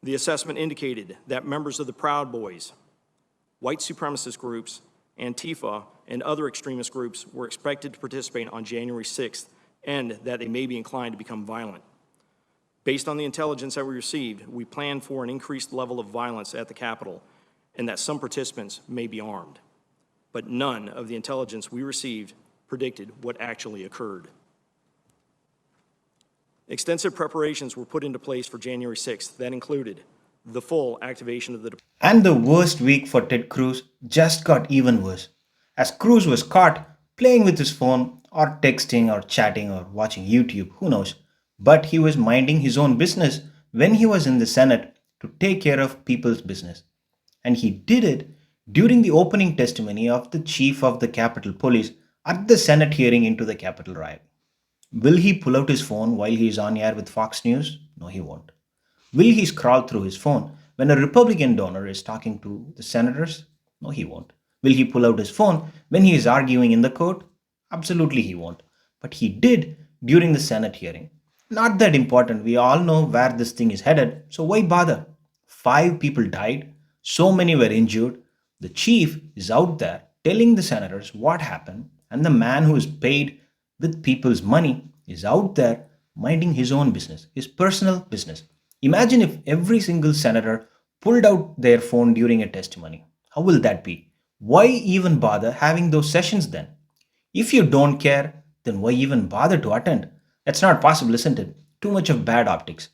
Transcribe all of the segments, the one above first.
The assessment indicated that members of the Proud Boys, white supremacist groups, Antifa, and other extremist groups were expected to participate on January 6th, and that they may be inclined to become violent. Based on the intelligence that we received, we plan for an increased level of violence at the Capitol, and that some participants may be armed. But none of the intelligence we received predicted what actually occurred. Extensive preparations were put into place for January 6th that included the full activation of the And the worst week for Ted Cruz just got even worse, as Cruz was caught playing with his phone or texting or chatting or watching YouTube, who knows. But he was minding his own business when he was in the Senate to take care of people's business. And he did it during the opening testimony of the chief of the Capitol Police at the Senate hearing into the Capitol riot. Will he pull out his phone while he is on air with Fox News? No, he won't. Will he scroll through his phone when a Republican donor is talking to the senators? No, he won't. Will he pull out his phone when he is arguing in the court? Absolutely, he won't. But he did during the Senate hearing. Not that important. We all know where this thing is headed, so why bother? 5 people died, so many were injured. The chief is out there telling the senators what happened, and the man who is paid with people's money is out there minding his own business, his personal business. Imagine if every single senator pulled out their phone during a testimony. How will that be? Why even bother having those sessions then? If you don't care, then why even bother to attend? That's not possible, isn't it? Too much of bad optics.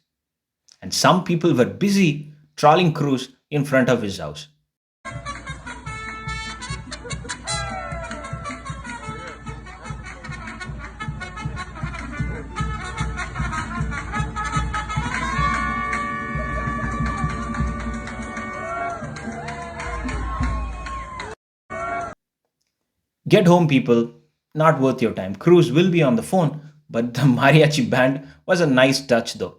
And some people were busy trolling Cruz in front of his house. Get home, people. Not worth your time. Cruz will be on the phone, but the mariachi band was a nice touch though.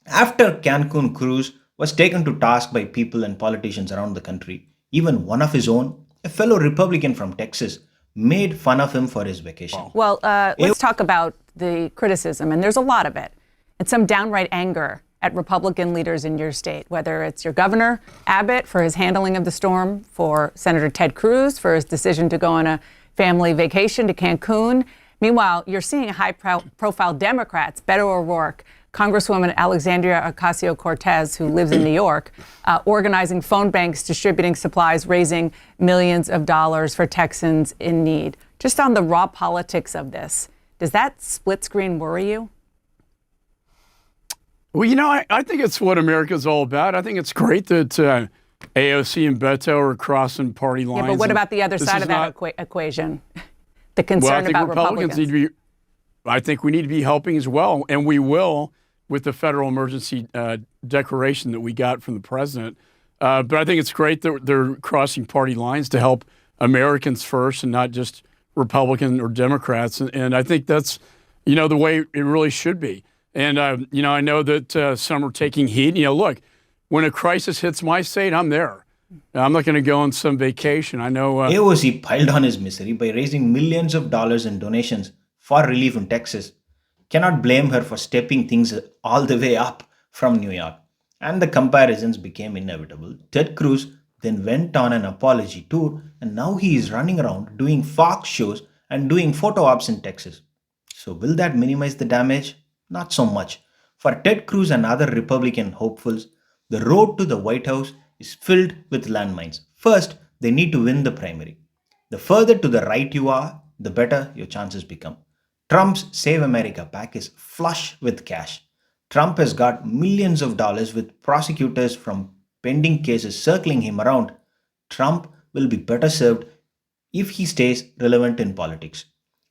After Cancun, Cruz was taken to task by people and politicians around the country. Even one of his own, a fellow Republican from Texas, made fun of him for his vacation. Well, let's talk about the criticism, and there's a lot of it, and some downright anger at Republican leaders in your state, whether it's your governor, Abbott, for his handling of the storm, for Senator Ted Cruz, for his decision to go on a family vacation to Cancun. Meanwhile, you're seeing high-profile Democrats, Beto O'Rourke, Congresswoman Alexandria Ocasio-Cortez, who lives in New York, organizing phone banks, distributing supplies, raising millions of dollars for Texans in need. Just on the raw politics of this, does that split screen worry you? Well, I think it's what America's all about. I think it's great that AOC and Beto are crossing party lines. Yeah, but what about the other side of that equation? The concern about Republicans. I think we need to be helping as well, and we will with the federal emergency declaration that we got from the president. But I think it's great that they're crossing party lines to help Americans first and not just Republican or Democrats. And I think that's, the way it really should be. And, I know that some are taking heed. Look, when a crisis hits my state, I'm there. I'm not going to go on some vacation. I know. AOC piled on his misery by raising millions of dollars in donations for relief in Texas. Cannot blame her for stepping things all the way up from New York. And the comparisons became inevitable. Ted Cruz then went on an apology tour, and now he is running around doing Fox shows and doing photo ops in Texas. So will that minimize the damage? Not so much. For Ted Cruz and other Republican hopefuls, the road to the White House is filled with landmines. First, they need to win the primary. The further to the right you are, the better your chances become. Trump's Save America PAC is flush with cash. Trump has got millions of dollars with prosecutors from pending cases circling him around. Trump will be better served if he stays relevant in politics.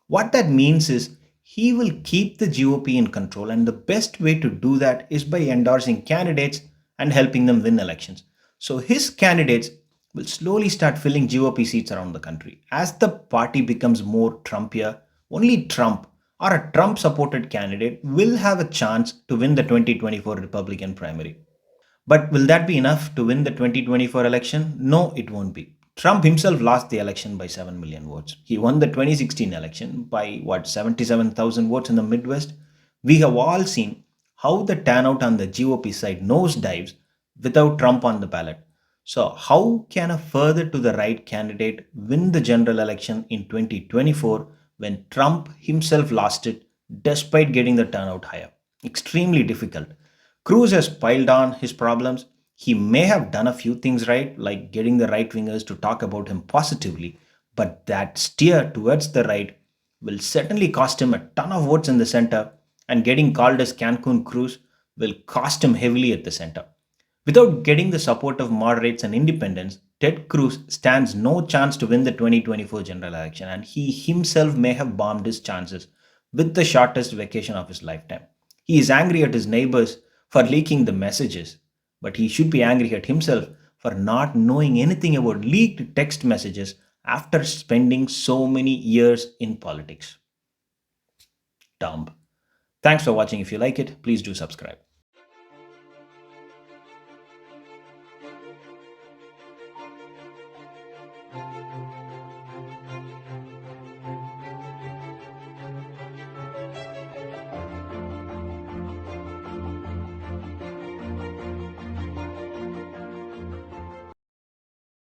What that means is he will keep the GOP in control, and the best way to do that is by endorsing candidates and helping them win elections. So his candidates will slowly start filling GOP seats around the country. As the party becomes more Trumpier, only Trump or a Trump-supported candidate will have a chance to win the 2024 Republican primary. But will that be enough to win the 2024 election? No, it won't be. Trump himself lost the election by 7 million votes. He won the 2016 election by 77,000 votes in the Midwest. We have all seen how the turnout on the GOP side nosedives without Trump on the ballot. So, how can a further to the right candidate win the general election in 2024 when Trump himself lost it despite getting the turnout higher? Extremely difficult. Cruz has piled on his problems. He may have done a few things right, like getting the right wingers to talk about him positively, but that steer towards the right will certainly cost him a ton of votes in the center, and getting called as Cancun Cruz will cost him heavily at the center. Without getting the support of moderates and independents, Ted Cruz stands no chance to win the 2024 general election, and he himself may have bombed his chances with the shortest vacation of his lifetime. He is angry at his neighbors for leaking the messages, but he should be angry at himself for not knowing anything about leaked text messages after spending so many years in politics. Dumb. Thanks for watching. If you like it, please do subscribe.